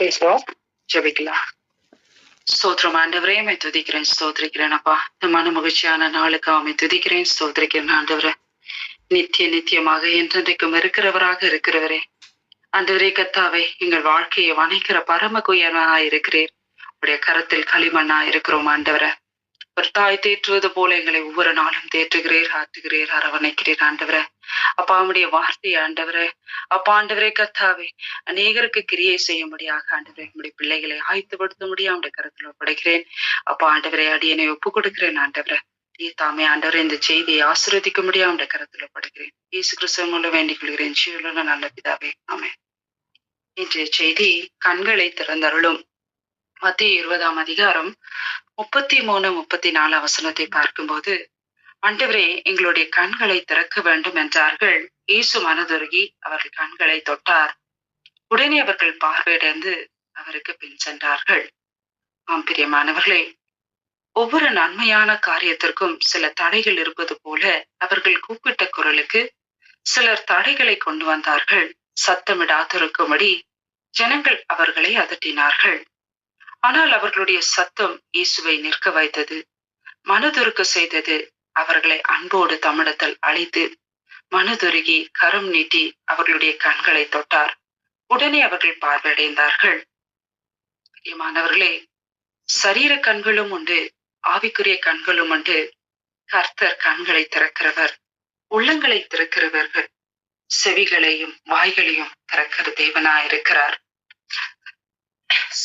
பேசுறோம். ஜெபிக்கலாம். ஸ்தோத்திரம் ஆண்டவரே, உம்மை துதிக்கிறேன், ஸ்தோத்திரிக்கிறேன் அப்பா. இந்த மன மகிழ்ச்சியான நாளுக்கு உம்மை துதிக்கிறேன், ஸ்தோத்திரிக்கிறேன் ஆண்டவரே. நித்தியமாக என்றென்றைக்கும் இருக்கிறவரே, ஆண்டவரே கர்த்தாவே, எங்கள் வாழ்க்கையை வணைக்கிற பரம குயவனாய் இருக்கிறீர். உடைய கரத்தில் களிமண்ணா இருக்கிறோம் ஆண்டவரே. ஒரு தாய் தேற்றுவது போல எங்களை ஒவ்வொரு நாளும் தேற்றுகிறீர், ஆற்றுகிறீர், அரவணைக்கிறீர் ஆண்டவரே. அப்பா உம்முடைய வார்த்தை ஆண்டவரே, அப்பா ஆண்டவரே கர்த்தாவே, அநேகருக்கு கிரியை செய்யும்படியாக ஆண்டவரே உம்முடைய பிள்ளைகளை ஆயத்தப்படுத்த முடியும் உடைய கருத்துல ஒப்படைக்கிறேன். அப்பா ஆண்டவரே, அடியனை ஒப்பு கொடுக்கிறேன் ஆண்டவரே. தாமே ஆண்டவரே இந்த செய்தியை ஆசீர்வதிக்க முடியும் உடைய கருத்துல ஒப்படைக்கிறேன். இயேசு கிறிஸ்துவின் மூலம் வேண்டிக் கொள்கிறேன் ஜீவனுள்ள நல்ல பிதாவே, ஆமென். இன்றைய செய்தி கண்களை திறந்தருளும். மத்திய 20ஆம் அதிகாரம் 33, 34 வசனத்தை பார்க்கும்போது, ஆண்டவரே எங்களுடைய கண்களை திறக்க வேண்டும் என்றார்கள். இயேசு மனதுருகி அவர்கள் கண்களை தொட்டார். உடனே அவர்கள் பார்வையடைந்து அவருக்கு பின் சென்றார்கள். ஆம் பிரியமானவர்களே, ஒவ்வொரு நன்மையான காரியத்திற்கும் சில தடைகள் இருப்பது போல அவர்கள் கூப்பிட்ட குரலுக்கு சிலர் தடைகளை கொண்டு வந்தார்கள். சத்தமிடாதிருக்கும்படி ஜனங்கள் அவர்களை அதட்டினார்கள். ஆனால் அவர்களுடைய சத்தம் இயேசுவை நிற்க வைத்தது, மனதுருக்க செய்தது. அவர்களை அன்போடு தம்மிடத்தில் அழைத்து மனதுருகி கரம் நீட்டி அவர்களுடைய கண்களை தொட்டார். உடனே அவர்கள் பார்வையடைந்தார்கள். பிரியமானவர்களே, சரீர கண்களும் உண்டு, ஆவிக்குரிய கண்களும் உண்டு. கர்த்தர் கண்களை திறக்கிறவர், உள்ளங்களை திறக்கிறவர்கள், செவிகளையும் வாய்களையும் திறக்கிற தேவனாயிருக்கிறார்.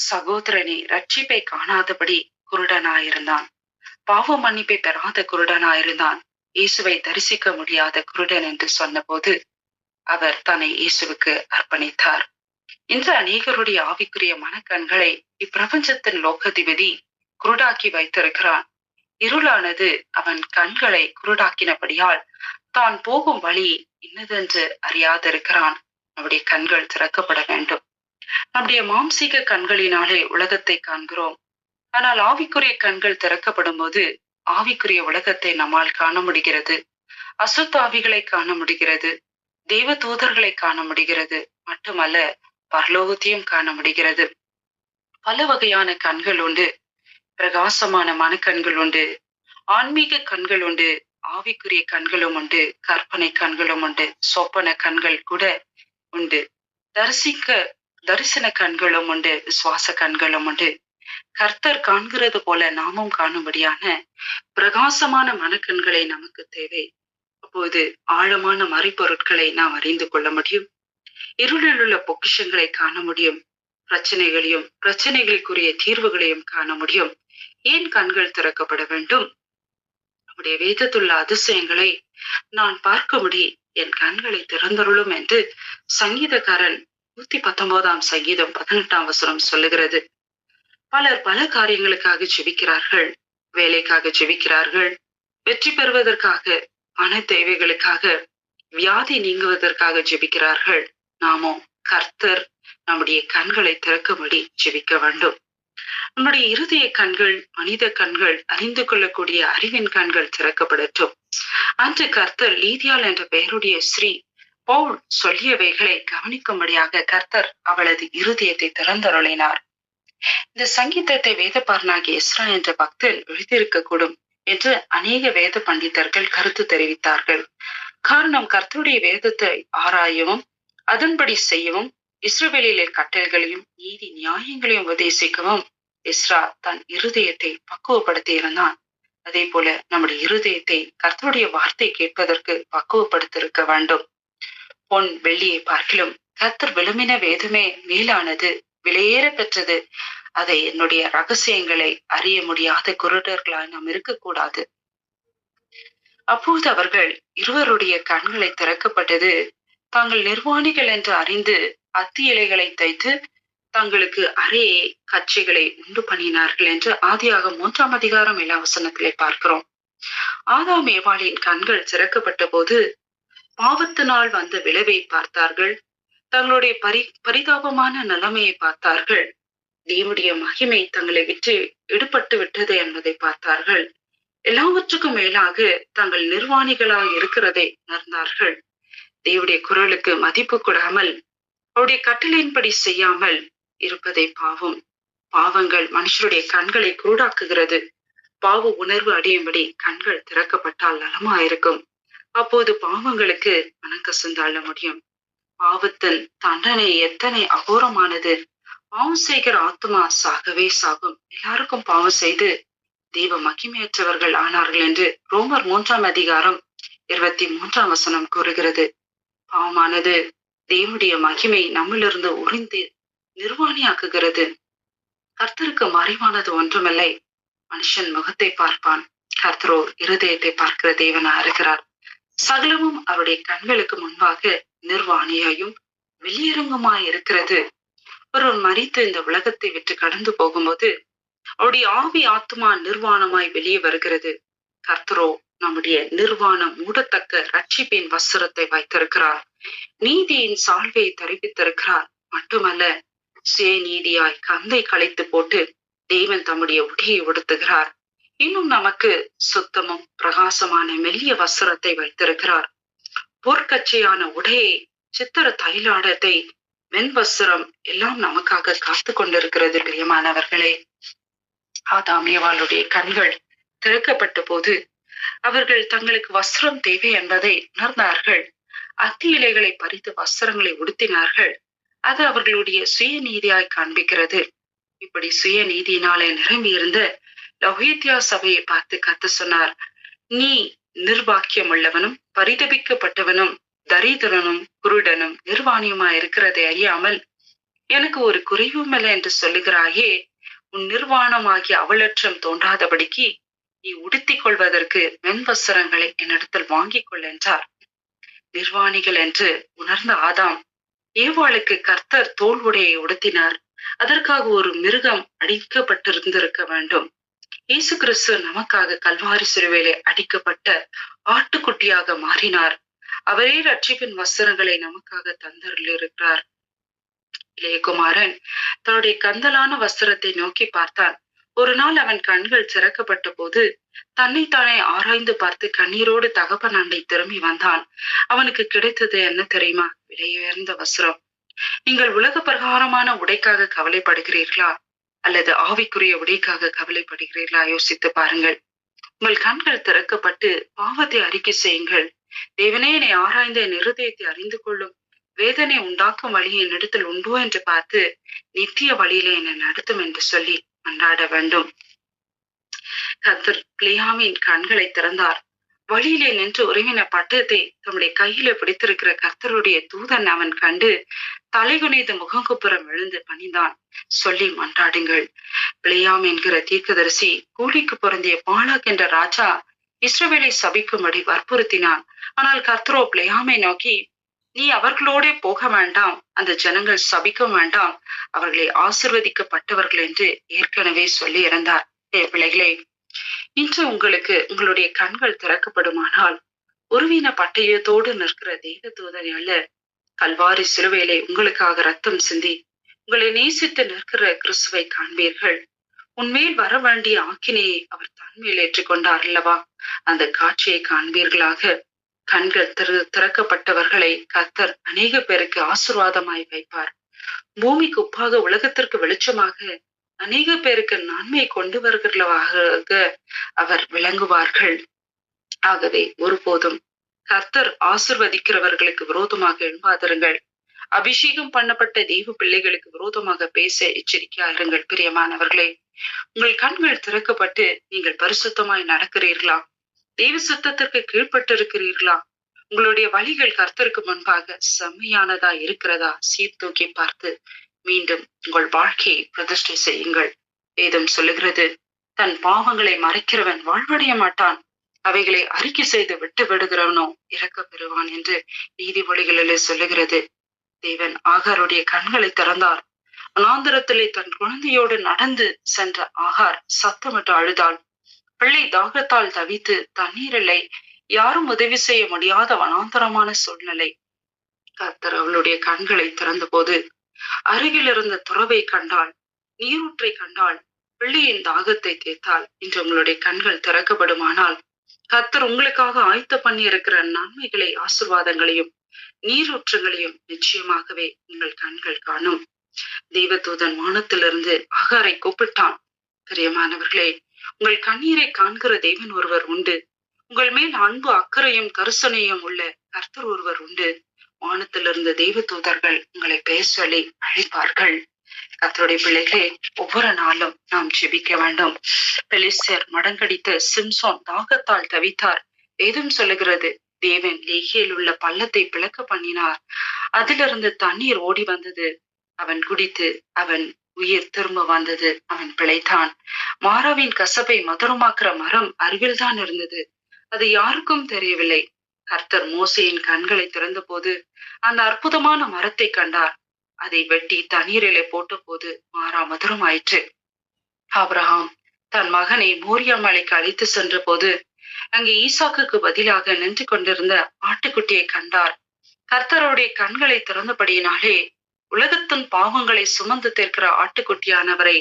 சகோதரனே, ரட்சிப்பை காணாதபடி குருடனாயிருந்தான், பாவ மன்னிப்பை பெறாத குருடனாயிருந்தான். இயேசுவை தரிசிக்க முடியாத குருடன் என்று சொன்னபோது அவர் தன்னை இயேசுவுக்கு அர்ப்பணித்தார். இன்று அநேகருடைய ஆவிக்குரிய மனக்கண்களை இப்பிரபஞ்சத்தின் லோகாதிபதி குருடாக்கி வைத்திருக்கிறான். இருளானது அவன் கண்களை குருடாக்கினபடியால் தான் போகும் வழி இன்னதென்று அறியாதிருக்கிறான். நம்முடைய கண்கள் திறக்கப்பட வேண்டும். நம்முடைய மாம்சீக கண்களினாலே உலகத்தை காண்கிறோம். ஆனால் ஆவிக்குரிய கண்கள் திறக்கப்படும் போது ஆவிக்குரிய உலகத்தை நம்மால் காண முடிகிறது. அசுத்தாவிகளை காண முடிகிறது, தெய்வ தூதர்களை காண முடிகிறது, மட்டுமல்ல பரலோகத்தையும் காண முடிகிறது. பல வகையான கண்கள் உண்டு. பிரகாசமான மனக்கண்கள் உண்டு, ஆன்மீக கண்கள் உண்டு, ஆவிக்குரிய கண்களும் உண்டு, கற்பனை கண்களும் உண்டு, சொப்பன கண்கள் கூட உண்டு, தரிசன கண்களும் உண்டு, விசுவாச கண்களும் உண்டு. கர்த்தர் காண்கிறது போல நாமும் காணும்படியான பிரகாசமான மனக்கண்களை நமக்கு தேவை. அப்போது ஆழமான மறைப்பொருட்களை நாம் அறிந்து கொள்ள முடியும். இருளில் உள்ள பொக்கிஷங்களை காண முடியும். பிரச்சனைகளையும் பிரச்சனைகளுக்குரிய தீர்வுகளையும் காண முடியும். ஏன் கண்கள் திறக்கப்பட வேண்டும்? நம்முடைய வேதத்துள்ள அதிசயங்களை நான் பார்க்கும்படி என் கண்களை திறந்தருளும் என்று சங்கீதக்காரன் 119ஆம் சங்கீதம் 18ஆம் வசனம் சொல்லுகிறது. பலர் பல காரியங்களுக்காக ஜெபிக்கிறார்கள். வேலைக்காக ஜெபிக்கிறார்கள், வெற்றி பெறுவதற்காக, பண தேவைகளுக்காக, வியாதி நீங்குவதற்காக ஜெபிக்கிறார்கள். நாமோ கர்த்தர் நம்முடைய கண்களை திறக்கும்படி ஜெபிக்க வேண்டும். நம்முடைய இருதய கண்கள், மனித கண்கள், அறிந்து கொள்ளக்கூடிய அறிவின் கண்கள் திறக்கப்படட்டும். அன்று கர்த்தர் லீதியாள் என்ற பெயருடைய ஸ்ரீ பவுல் சொல்லியவைகளை கவனிக்கும்படியாக கர்த்தர் அவளது இருதயத்தை திறந்தருளினார். இந்த சங்கீதத்தை வேதபாரனாகிய எஸ்ரா என்ற பக்தர் எழுதியிருக்க கூடும் என்று அநேக வேத பண்டிதர்கள் கருத்து தெரிவித்தார்கள். காரணம், கர்த்தருடைய வேதத்தை ஆராயவும் அதன்படி செய்யவும், இஸ்ரவேலிலே கட்டளைகளையும் நீதி நியாயங்களையும் உபதேசிக்கவும் எஸ்ரா தன் இருதயத்தை பக்குவப்படுத்தி இருந்தான். அதே போல நம்முடைய இருதயத்தை கர்த்தருடைய வார்த்தை கேட்பதற்கு பக்குவப்படுத்திருக்க வேண்டும். பொன் வெள்ளியை பார்க்கிலும் கர்த்தர் விழுமின வேதமே மேலானது, விலையேற பெற்றது. அதை என்னுடைய ரகசியங்களை அறிய முடியாத குருடர்களாய் நாம் இருக்கக்கூடாது. அப்போது அவர்கள் இருவருடைய கண்களை திறக்கப்பட்டது. தாங்கள் நிர்வாணிகள் என்று அறிந்து அத்தி இலைகளை தைத்து தங்களுக்கு அறையே கச்சைகளை உண்டு பண்ணினார்கள் என்று ஆதியாகமம் 3ஆம் அதிகாரம் 7ஆம் வசனத்திலே பார்க்கிறோம். ஆதாம் ஏவாளின் கண்கள் திறக்கப்பட்ட போது பாவத்தினால் வந்த விளைவை பார்த்தார்கள். தங்களுடைய பரிதாபமான நிலைமையை பார்த்தார்கள். தேவனுடைய மகிமை தங்களை விட்டு எடுபட்டு விட்டது என்பதை பார்த்தார்கள். எல்லாவற்றுக்கும் மேலாக தங்கள் நிர்வாணிகளாக இருக்கிறதை உணர்ந்தார்கள். தேவனுடைய குரலுக்கு மதிப்பு கொடாமல், அவருடைய கட்டளையின்படி செய்யாமல் இருப்பதை பாவங்கள் மனுஷருடைய கண்களை குருடாக்குகிறது. பாவ உணர்வு அடையும்படி கண்கள் திறக்கப்பட்டால் நலமாயிருக்கும். அப்போது பாவங்களுக்கு மனங்கசந்து அள்ள முடியும். பாவத்தின் தண்டனை எத்தனை அகோரமானது! பாவம் செய்கிற ஆத்மா சாகவே சாகும். எல்லாருக்கும் பாவம் செய்து தெய்வ மகிமையற்றவர்கள் ஆனார்கள் என்று ரோமர் 3 அதிகாரம் 23 கூறுகிறது. பாவமானது தேவனுடைய மகிமை நம்மிலிருந்து உறிந்து நிர்வாணியாக்குகிறது. கர்த்தருக்கு மறைவானது ஒன்றுமில்லை. மனுஷன் முகத்தை பார்ப்பான், கர்த்தரோ இருதயத்தை பார்க்கிற தேவனா இருக்கிறார். சகலமும் அவருடைய கண்களுக்கு முன்பாக நிர்வாணியாயும் வெளியரங்கமாய் இருக்கிறது. ஒருவர் மரித்து இந்த உலகத்தை விட்டு கடந்து போகும்போது அவருடைய ஆவி ஆத்மா நிர்வாணமாய் வெளியே வருகிறது. கர்த்தரோ நம்முடைய நிர்வாணம் மூடத்தக்க ரட்சிப்பின் வஸ்திரத்தை வைத்திருக்கிறார். நீதியின் சால்வையை தரிப்பித்திருக்கிறார். மட்டுமல்ல, சுயநீதியாய் கந்தை களைத்து போட்டு தேவன் தம்முடைய உடையை உடுத்துகிறார். இன்னும் நமக்கு சுத்தமும் பிரகாசமான மெல்லிய வஸ்திரத்தை வைத்திருக்கிறார். போர்க்கச்சையான உடையை, சித்திர தைலாடத்தை, வெண்வஸ்திரம் எல்லாம் நமக்காக காத்து கொண்டிருக்கிறது. பிரியமானவர்களே, ஆதாம் ஏவாளுடைய கண்கள் திறக்கப்பட்ட போது அவர்கள் தங்களுக்கு வஸ்திரம் தேவை என்பதை உணர்ந்தார்கள். அத்தி இலைகளை பறித்து வஸ்திரங்களை உடுத்தினார்கள். அது அவர்களுடைய சுயநீதியாய் காண்பிக்கிறது. இப்படி சுயநீதியினாலே நிரம்பி இருந்த லவோதியா சபையை பார்த்து கர்த்தர் சொன்னார், நீ நிர்பாக்கியம் உள்ளவனும் பரிதபிக்கப்பட்டவனும் தரித்திரனும் குருடனும் நிர்வாணியுமா இருக்கிறதை அறியாமல் எனக்கு ஒரு குறைவுமில்லை என்று சொல்லுகிறாயே. உன் நிர்வாணமாகிய அவலட்சம் தோன்றாதபடிக்கு நீ உடுத்திக் கொள்வதற்கு வெண்வஸ்திரங்களை என்னிடத்தில் வாங்கிக் கொள் என்றார். நிர்வாணிகள் என்று உணர்ந்த ஆதாம் ஏவாளுக்கு கர்த்தர் தோல் உடையை உடுத்தினார். அதற்காக ஒரு மிருகம் அடிக்கப்பட்டிருந்திருக்க வேண்டும். இயேசு கிறிஸ்து நமக்காக கல்வாரி சிலுவையிலே அடிக்கப்பட்ட ஆட்டுக்குட்டியாக மாறினார். அவரே ரட்சிப்பின் வஸ்திரங்களை நமக்காக தந்தருளிருக்கிறார். இளையகுமாரன் தன்னுடைய கந்தலான வஸ்திரத்தை நோக்கி பார்த்தான். ஒரு நாள் அவன் கண்கள் திறக்கப்பட்ட போது தன்னைத்தானே ஆராய்ந்து பார்த்து கண்ணீரோடு தகப்பன் அண்டை திரும்பி வந்தான். அவனுக்கு கிடைத்தது என்ன தெரியுமா? விலையுயர்ந்த வஸ்திரம். நீங்கள் உலக பிரகாரமான உடைக்காக கவலைப்படுகிறீர்களா அல்லது ஆவிக்குரிய உடைக்காக கவலைப்படுகிறீர்களா? யோசித்து பாருங்கள். உங்கள் கண்கள் திறக்கப்பட்டு பாவத்தை அறிக்கை செய்யுங்கள். தேவனே, என்னை ஆராய்ந்து என் இருதயத்தை அறிந்து கொள்ளும். வேதனை உண்டாக்கும் வழி என்னிடத்தில் உண்டோ என்று பார்த்து நித்திய வழியிலே என்னை நடத்தும் என்று சொல்லி மன்றாட வேண்டும். கர்த்தர் பிலேயாமின் கண்களை திறந்தார். வழியிலே நின்று உறவின பட்டயத்தை தம்முடைய கையில பிடித்திருக்கிற கர்த்தருடைய தூதன் அவன் கண்டு தலைகுனிந்து முகங்குப்புறம் எழுந்து பணிந்தான். சொல்லி மன்றாடுங்கள். பிலேயாம் என்கிற தீர்க்கதரிசி கூலிக்கு பொருந்திய பாலாக் என்ற ராஜா இஸ்ரவேலை சபிக்கும்படி வற்புறுத்தினான். ஆனால் கர்த்தரோ பிலேயாமை நோக்கி, நீ அவர்களோட போக வேண்டாம், அந்த ஜனங்கள் சபிக்க வேண்டாம், அவர்களை ஆசிர்வதிக்கப்பட்டவர்கள் என்று ஏற்கனவே சொல்லி இருந்தார். பிள்ளைகளே, இன்று உங்களுக்கு உங்களுடைய கண்கள் திறக்கப்படுமானால் உருவின பட்டயத்தோடு நிற்கிற தெய்வ தூதனை அல்ல, கல்வாரி சிலுவையிலே உங்களுக்காக ரத்தம் சிந்தி உங்களை நேசித்து நிற்கிற கிறிஸ்துவை காண்பீர்கள். உன்மேல் வர வேண்டிய ஆக்கினையை அவர் தன்மேல் ஏற்றுக்கொண்டார் அல்லவா? அந்த காட்சியை காண்பீர்களாக. கண்கள் திறக்கப்பட்டவர்களை கர்த்தர் அநேக பேருக்கு ஆசீர்வாதமாய் வைப்பார். பூமிக்கு உப்பாக உலகத்திற்கு வெளிச்சமாக அநேக பேருக்கு நன்மை கொண்டு வருகிறவர்களாக அவர் விளங்குவார்கள். ஆகவே ஒருபோதும் கர்த்தர் ஆசிர்வதிக்கிறவர்களுக்கு விரோதமாக எழும்பாதிருங்கள். அபிஷேகம் பண்ணப்பட்ட தெய்வ பிள்ளைகளுக்கு விரோதமாக பேச எச்சரிக்கையா இருங்கள். பிரியமானவர்களே, உங்கள் கண்கள் திறக்கப்பட்டு நீங்கள் பரிசுத்தமாய் நடக்கிறீர்களா? தெய்வ சுத்தத்திற்கு கீழ்பட்டிருக்கிறீர்களா? உங்களுடைய வழிகள் கர்த்தருக்கு முன்பாக செம்மையானதா இருக்கிறதா? சீர்தூக்கி பார்த்து மீண்டும் உங்கள் வாழ்க்கையை பிரதிஷ்டை செய்யுங்கள். வேதம் சொல்லுகிறது, தன் பாவங்களை மறைக்கிறவன் வாழ்வடைய மாட்டான், அவைகளை அறிக்கை செய்து விட்டு விடுகிறவனோ இறக்க பெறுவான் என்று நீதிமொழிகளிலே சொல்லுகிறது. தேவன் ஆகாருடைய கண்களை திறந்தார். வனாந்திரத்திலே தன் குழந்தையோடு நடந்து சென்ற ஆகார் சத்தமிட்டு அழுதாள். பிள்ளை தாகத்தால் தவித்து தண்ணீர் இல்லை, யாரும் உதவி செய்ய முடியாத வனாந்தரமான சூழ்நிலை. கர்த்தர் அவளுடைய கண்களை திறந்த போது அருகில் இருந்த துறவை கண்டாள், நீரூற்றை கண்டாள், பிள்ளையின் தாகத்தை தீர்த்தாள். இன்று உங்களுடைய கண்கள் திறக்கப்படுமானால் கர்த்தர் உங்களுக்காக ஆயத்த பண்ணி இருக்கிற நன்மைகளை, ஆசீர்வாதங்களையும் நீரூற்றுகளையும் நிச்சயமாகவே உங்கள் கண்கள் காணும். தெய்வதூதன் வானத்திலிருந்து ஆகாரை கூப்பிட்டான். பிரியமானவர்களே, உங்கள் கண்ணீரை காண்கிற தேவன் ஒருவர் உண்டு. உங்கள் மேல் அன்பு அக்கறையும் கருசனையும் உள்ள கர்த்தர் ஒருவர் உண்டு. வானத்திலிருந்து தெய்வ தூதர்கள் உங்களை பெயர் சொல்லி அழைப்பார்கள். கர்த்தருடைய பிள்ளைகளே, ஒவ்வொரு நாளும் நாம் ஜெபிக்க வேண்டும். பெலிஸ்தர் மடங்கடித்த சிம்சோன் தாகத்தால் தவித்தார். வேதம் சொல்லுகிறது, தேவன் லேகியில் உள்ள பள்ளத்தை பிளக்க பண்ணினார். அதிலிருந்து தண்ணீர் ஓடி வந்தது. அவன் குடித்து அவன் உயிர் திரும்ப வந்தது. அவன் பிழைத்தான். மாறாவின் கசப்பை மதுரமாக்குற மரம் அருகில்தான் இருந்தது. அது யாருக்கும் தெரியவில்லை. கர்த்தர் மோசேயின் கண்களை திறந்த போது அந்த அற்புதமான மரத்தை கண்டார். அதை வெட்டி தண்ணீரிலே போட்ட போது மாறா மதுரமாயிற்று. ஆபிரகாம் தன் மகனை மோரியா மலைக்கு அழைத்து சென்ற போது அங்கே ஈசாக்குக்கு பதிலாக நின்று கொண்டிருந்த ஆட்டுக்குட்டியை கண்டார். கர்த்தருடைய கண்களை திறந்தபடியினாலே உலகத்தின் பாவங்களை சுமந்து தீர்க்கிற ஆட்டுக்குட்டியானவரை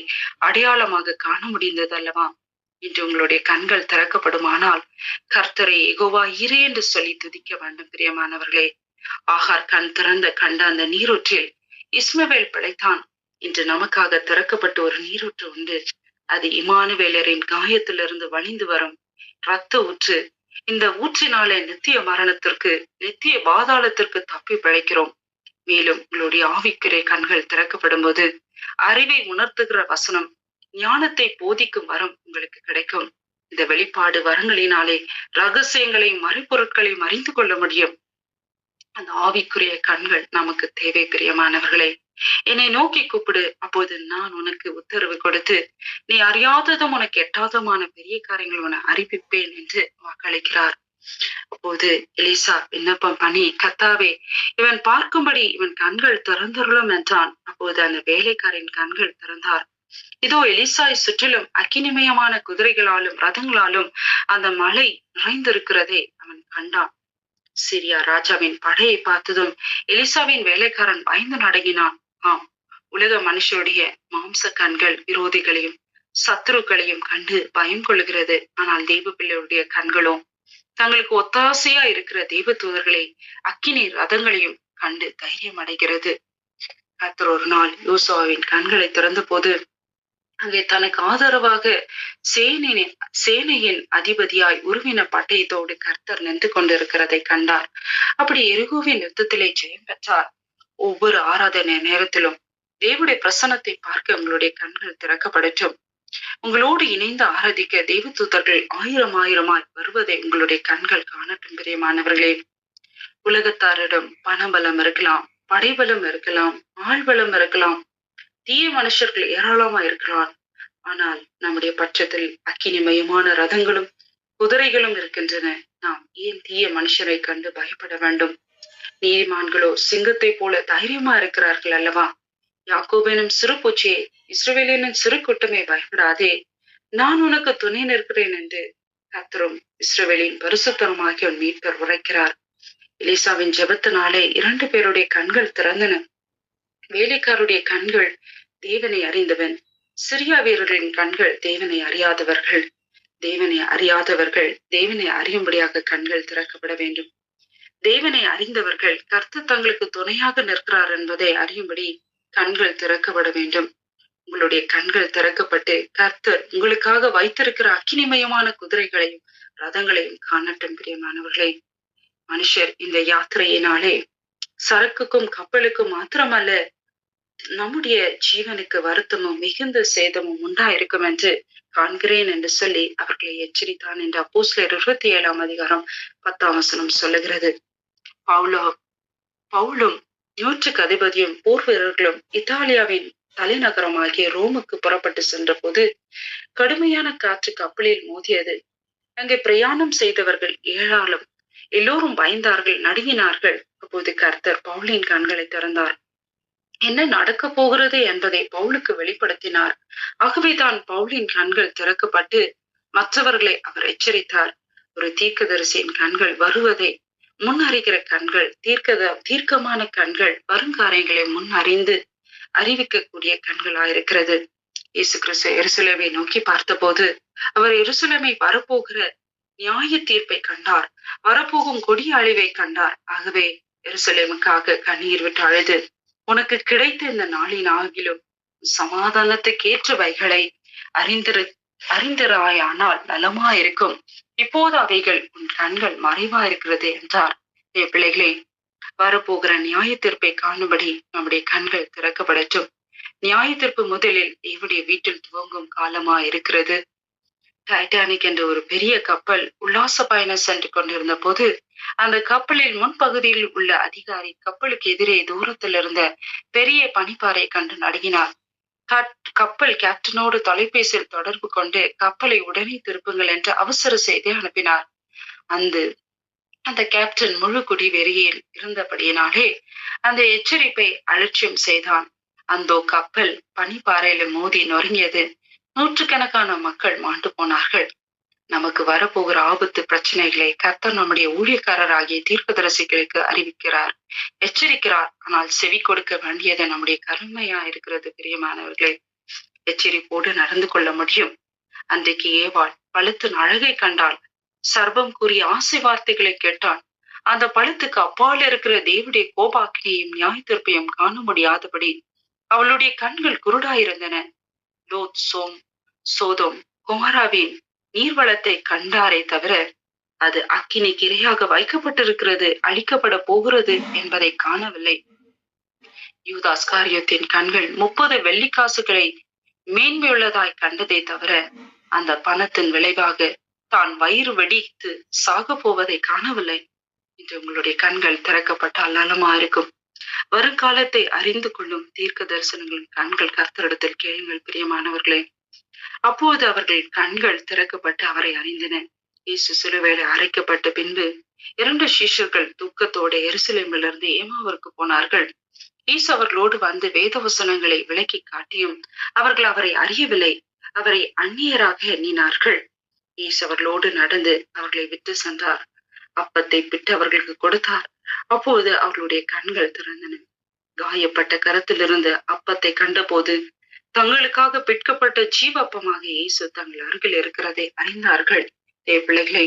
அடையாளமாக காண முடிந்தது அல்லவா? இன்று உங்களுடைய கண்கள் திறக்கப்படுமானால் கர்த்தரை யெகோவா ஈரே என்று சொல்லி துதிக்க வேண்டும். பிரியமானவர்களே, ஆகார் கண் திறந்த கண்ட அந்த நீரூற்றில் இஸ்மவேல் பிழைத்தான். இன்று நமக்காக திறக்கப்பட்ட ஒரு நீரூற்று உண்டு. அது இமானுவேலரின் காயத்திலிருந்து வழிந்து வரும் இரத்த ஊற்று. இந்த ஊற்றினாலே நித்திய மரணத்திற்கு, நித்திய பாதாளத்திற்கு தப்பி பிழைக்கிறோம். மேலும் உங்களுடைய ஆவிக்குரிய கண்கள் திறக்கப்படும் போது அறிவை உணர்த்துகிற வசனம், ஞானத்தை போதிக்கும் வரம் உங்களுக்கு கிடைக்கும். இந்த வெளிப்பாடு வரங்களினாலே ரகசியங்களையும் மறைப்பொருட்களையும் அறிந்து கொள்ள முடியும். அந்த ஆவிக்குரிய கண்கள் நமக்கு தேவை. பிரியமானவர்களே, என்னை நோக்கி கூப்பிடு, அப்போது நான் உனக்கு உத்தரவு கொடுத்து நீ அறியாததும் உனக்கு எட்டாதமான பெரிய காரியங்கள் உன அறிவிப்பேன் என்று வாக்களிக்கிறார். அப்போது எலிசா விண்ணப்பம் பண்ணி, கர்த்தாவே, இவன் பார்க்கும்படி இவன் கண்கள் திறந்தருளும் என்றான். அப்போது அந்த வேலைக்காரின் கண்கள் திறந்தார். இதோ எலிசாய் சுற்றிலும் அக்கினிமயமான குதிரைகளாலும் ரதங்களாலும் அந்த மலை நிறைந்திருக்கிறதை அவன் கண்டான். சிரியா ராஜாவின் படையை பார்த்ததும் எலிசாவின் வேலைக்காரன் பயந்து நடுங்கினான். ஆம், உலக மனுஷருடைய மாம்ச கண்கள் விரோதிகளையும் சத்துருக்களையும் கண்டு பயம் கொள்ளுகிறது. ஆனால் தெய்வ பிள்ளையுடைய கண்களும் தங்களுக்கு ஒத்தாசையா இருக்கிற தெய்வ தூதர்களை அக்கினி ரதங்களையும் கண்டு தைரியம் அடைகிறது. கர்த்தர் ஒரு நாள் யோசுவாவின் கண்களை திறந்த போது அங்கே தனக்கு ஆதரவாக சேனையின் அதிபதியாய் உருவின பட்டயத்தோடு கர்த்தர் நின்று கொண்டிருக்கிறதை கண்டார். அப்படி எரிகோவின் யுத்தத்திலே ஜெயம் பெற்றார். ஒவ்வொரு ஆராதனை நேரத்திலும் தேவனுடைய பிரசன்னத்தை பார்க்க உங்களுடைய கண்கள் திறக்கப்படட்டும். உங்களோடு இணைந்து ஆராதிக்க தெய்வ தூதர்கள் ஆயிரமாய் வருவதை உங்களுடைய கண்கள் காணட்டும். பிரியமானவர்களே, உலகத்தாரிடம் பணபலம் இருக்கலாம், படைபலம் இருக்கலாம், ஆள்பலம் இருக்கலாம், தீய மனுஷர்கள் ஏராளமா இருக்கிறார். ஆனால் நம்முடைய பட்சத்தில் அக்கினிமயமான ரதங்களும் குதிரைகளும் இருக்கின்றன. நாம் ஏன் தீய மனுஷரை கண்டு பயப்பட வேண்டும்? நீதிமான்களோ சிங்கத்தை போல தைரியமா இருக்கிறார்கள் அல்லவா? யாக்கோபெனும் சிறு பூச்சியே, இஸ்ரவேலின் சிறு கூட்டமே, பயப்படாதே, நான் உனக்கு துணை நிற்கிறேன் என்று கர்த்தரும் இஸ்ரவேலின் பரிசுத்தருமாகிய மீட்பர் உரைக்கிறார். எலிசாவின் ஜெபத்தினாலே 2 பேருடைய கண்கள் திறந்தன. வேலைக்காருடைய கண்கள் தேவனை அறிந்தவன், சிரியா வீரர்களின் கண்கள் தேவனை அறியாதவர்கள். தேவனை அறியும்படியாக கண்கள் திறக்கப்பட வேண்டும். தேவனை அறிந்தவர்கள் கர்த்தர் தங்களுக்கு துணையாக நிற்கிறார் என்பதை அறியும்படி கண்கள் திறக்கப்பட வேண்டும். உங்களுடைய கண்கள் திறக்கப்பட்டு கர்த்தர் உங்களுக்காக வைத்திருக்கிற அக்கினிமயமான குதிரைகளையும் ரதங்களையும் காணட்டும். பிரியமானவர்களே, மனுஷர் இந்த யாத்திரையினாலே சரக்குக்கும் கப்பலுக்கும் மாத்திரமல்ல, நம்முடைய ஜீவனுக்கு வருத்தமும் மிகுந்த சேதமும் உண்டாயிருக்கும் என்று காண்கிறேன் என்று சொல்லி அவர்களை எச்சரித்தான் என்று அப்போஸ்தலர் 27 சொல்லுகிறது. பவுலும் 100 அதிபதியும் போர் வீரர்களும் இத்தாலியாவின் தலைநகரமாகிய ரோமுக்கு புறப்பட்டு சென்ற போது கடுமையான காற்று கப்பலில் மோதியது. அங்கே பிரயாணம் செய்தவர்கள் ஏராளம். எல்லோரும் பயந்தார்கள், நடுங்கினார்கள். அப்போது கர்த்தர் பவுலின் கண்களை திறந்தார். என்ன நடக்க போகிறது என்பதை பவுலுக்கு வெளிப்படுத்தினார். ஆகவேதான் பவுலின் கண்கள் திறக்கப்பட்டு மற்றவர்களை அவர் எச்சரித்தார். ஒரு தீர்க்கதரிசியின் கண்கள் வருவதை முன் அறிகிற கண்கள், தீர்க்கமான கண்கள் வருங்காரியங்களை முன் அறிந்து அறிவிக்கக்கூடிய கண்களாயிருக்கிறது. இயேசு கிறிஸ்து எருசலேமை நோக்கி பார்த்தபோது அவர் எருசலேமை வரப்போகிற நியாய தீர்ப்பை கண்டார், வரப்போகும் கொடிய அழிவை கண்டார். ஆகவே எருசலேமுக்காக கண்ணீர் விட்டு அழுது உனக்கு கிடைத்த இந்த நாளின் ஆகிலும் சமாதானத்துக்கேற்றவைகளை அறிந்திரு அறிந்திராயானால் நலமாயிருக்கும். இப்போது அவைகள் உன் கண்கள் மறைவாயிருக்கிறது என்றார். என் பிள்ளைகளே, வரப்போகிற நியாய தீர்ப்பை காணும்படி நம்முடைய கண்கள் திறக்கப்படட்டும். நியாய தீர்ப்பு முதலில் தேவனுடைய வீட்டில் துவங்கும் காலமா இருக்கிறது. டைட்டானிக் என்ற ஒரு பெரிய கப்பல் உல்லாச பயணம் சென்று கொண்டிருந்த போது அந்த கப்பலில் முன்பகுதியில் உள்ள அதிகாரி கப்பலுக்கு எதிரே தூரத்தில் இருந்த பெரிய பனிப்பாறை கண்டு நடுங்கினார். கப்பல் கேப்டனோடு தொலைபேசியில் தொடர்பு கொண்டு கப்பலை உடனே திருப்புங்கள் என்று அவசர செய்தி அனுப்பினார். அந்த கேப்டன் முழு குடி வெறியில் இருந்தபடியினாலே அந்த எச்சரிப்பை அலட்சியம் செய்தான். அந்த கப்பல் பனிப்பாறையில மோதி நொறுங்கியது. நூற்றுக்கணக்கான மக்கள் மாண்டு போனார்கள். நமக்கு வரப்போகிற ஆபத்து பிரச்சனைகளை கர்த்தர் நம்முடைய ஊழியக்காரராகிய தீர்க்கதரிசிகளுக்கு அறிவிக்கிறார், எச்சரிக்கிறார். ஆனால் செவி கொடுக்க வேண்டியது நம்முடைய கடமையா இருக்கிறது. பிரியமானவர்களே, எச்சரிப்போடு நடந்து கொள்ள முடியும். அன்றைக்கு ஏவாள் பழுத்தின் அழகை கண்டாள். சர்வம் கூறிய ஆசை வார்த்தைகளை கேட்டாள். அந்த பழுத்துக்கு அப்பால் இருக்கிற தேவனுடைய கோபாக்கினையும் நியாய தீர்ப்பையும் காண முடியாதபடி அவளுடைய கண்கள் குருடாயிருந்தன. லோத் சோதோம் குமாராவின் நீர்வளத்தை கண்டாரே தவிர அது அக்கினிக்கு இரையாக வைக்கப்பட்டிருக்கிறது, அழிக்கப்பட போகிறது என்பதை காணவில்லை. யூதாஸ் காரியத்தின் கண்கள் 30 வெள்ளிக்காசுகளை மேன்மையுள்ளதாய் கண்டதை தவிர அந்த பணத்தின் விளைவாக தான் வயிறு வெடித்து சாக போவதை காணவில்லை. இன்று உங்களுடைய கண்கள் திறக்கப்பட்டால் நலமா இருக்கும். வருங்காலத்தை அறிந்து கொள்ளும் தீர்க்க தரிசனங்களின் கண்கள் கர்த்தரிடத்தில் கேளுங்கள் பிரியமானவர்களே. அப்போது அவர்கள் கண்கள் திறக்கப்பட்டு அவரை அறிந்தன. இயேசு சிலுவையில அறைக்கப்பட்ட பின்பு 2 சீஷர்கள் துக்கத்தோடு எருசலேமிலிருந்து ஏமாவிற்கு போனார்கள். இயேசு அவர்களோடு வந்து வேதவசனங்களை விளக்கி காட்டியும் அவர்கள் அவரை அறியவில்லை. அவரை அந்நியராக எண்ணினார்கள். இயேசு அவர்களோடு நடந்து அவர்களை விட்டு சென்றார். அப்பத்தை பிட்டு அவர்களுக்கு கொடுத்தார். அப்போது அவர்களுடைய கண்கள் திறந்தன. காயப்பட்ட கரத்திலிருந்து அப்பத்தை கண்டபோது தங்களுக்காக பிற்கப்பட்ட ஜீவப்பமாக இயேசு தங்கள் அருகில் இருக்கிறதை அறிந்தார்கள். பிள்ளைகளை,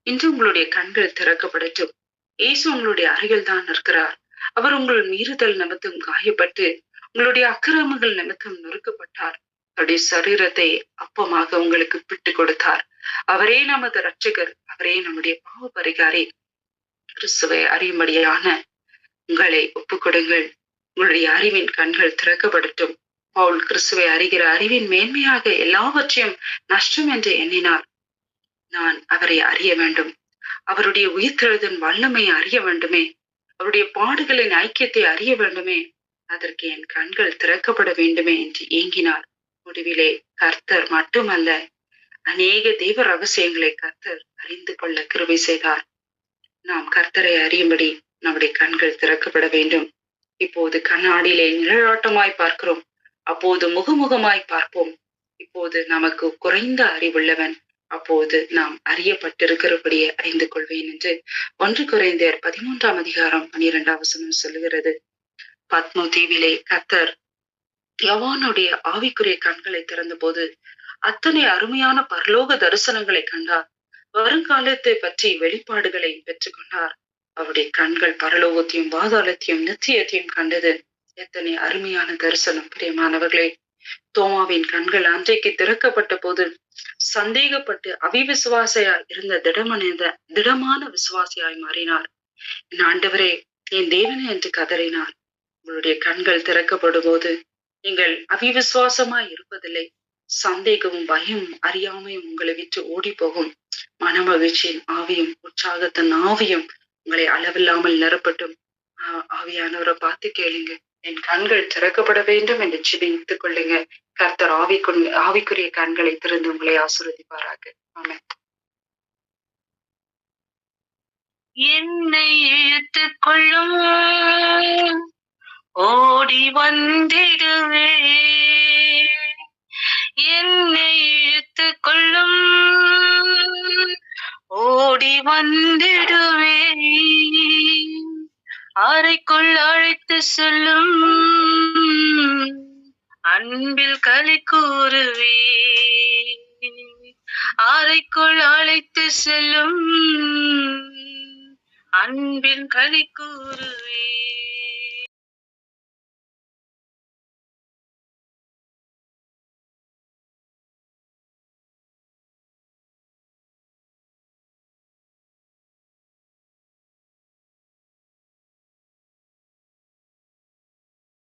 இன்று உங்களுடைய கண்கள் திறக்கப்படட்டும். இயேசு உங்களுடைய அருகில் தான் இருக்கிறார். அவர் உங்கள் மீறுதல் நிமித்தம் காயப்பட்டு உங்களுடைய அக்கிரமங்கள் நிமித்தம் நொறுக்கப்பட்டார். அவருடைய சரீரத்தை அப்பமாக உங்களுக்கு பிட்டு கொடுத்தார். அவரே நமது இரட்சகர். அவரே நம்முடைய பாவ பரிகாரி. கிறிஸ்துவை அறியும்படியான உங்களை ஒப்புக்கொடுங்கள். உங்களுடைய அறிவின் கண்கள் திறக்கப்படட்டும். பவுல் கிறிஸ்துவை அறிகிற அறிவின் மேன்மையாக எல்லாவற்றையும் நஷ்டம் என்று எண்ணினார். நான் அவரை அறிய வேண்டும். அவருடைய உயிர்த்தெழுதலின் வல்லமையை அறிய வேண்டுமே. அவருடைய பாடுகளின் ஐக்கியத்தை அறிய வேண்டுமே. அதற்கு என் கண்கள் திறக்கப்பட வேண்டுமே என்று ஏங்கினார். முடிவிலே கர்த்தர் மட்டுமல்ல, அநேக தெய்வ ரகசியங்களை கர்த்தர் அறிந்து கொள்ள கிருபை செய்தார். நாம் கர்த்தரை அறியும்படி நம்முடைய கண்கள் திறக்கப்பட வேண்டும். இப்போது கண்ணாடியிலே நிழலாட்டமாய் பார்க்கிறோம், அப்போது முகமுகமாய் பார்ப்போம். இப்போது நமக்கு குறைந்த அறிவுள்ளவன், அப்போது நாம் அறியப்பட்டிருக்கிறபடியே அறிந்து கொள்வேன் என்று 1 கொரிந்தியர் 13ஆம் அதிகாரம் 12ஆம் வசனம் சொல்லுகிறது. பத்மோ தீவிலே கர்த்தர் யோவானுடைய ஆவிக்குரிய கண்களை திறந்த போது அத்தனை அருமையான பரலோக தரிசனங்களை கண்டார். வருங்காலத்தை பற்றி வெளிப்பாடுகளை பெற்றுக்கொண்டார். அவருடைய கண்கள் பரலோகத்தையும் பாதாளத்தையும் நித்தியத்தையும் கண்டது. எத்தனை அருமையான தரிசனம் பிரியமானவர்களே. தோமாவின் கண்கள் அன்றைக்கு திறக்கப்பட்ட போது சந்தேகப்பட்டு அவிவிசுவாசியாய் இருந்த திடமான விசுவாசியாய் மாறினார். என் ஆண்டவரே, என் தேவனே என்று கதறினார். உங்களுடைய கண்கள் திறக்கப்படும் போது நீங்கள் அவிவிசுவாசமாய் இருப்பதில்லை. சந்தேகமும் பயமும் அறியாமையும் உங்களை விட்டு ஓடி போகும். மனமகிழ்ச்சியின் ஆவியும் உற்சாகத்தின் ஆவியும் உங்களை அளவில்லாமல் நிரப்பட்டும். ஆவியானவரை பார்த்து கேளுங்க. என் கண்கள் திறக்கப்பட வேண்டும் என்று சிந்தித்துக் கொள்ளுங்க. கர்த்தர் ஆவிக்குரிய கண்களை திறந்து உங்களை ஆசீர்வதிப்பாராக. ஆமென். என்னை இழுத்துக் கொள்ளும், ஓடி வந்திடுவே. என்னை இழுத்துக் கொள்ளும், ஓடி வந்திடுவே. அறைக்குள் அழைத்து செல்லும், அன்பில் களி கூறுவே. அறைக்குள் அழைத்து செல்லும், அன்பின் களி கூறுவே.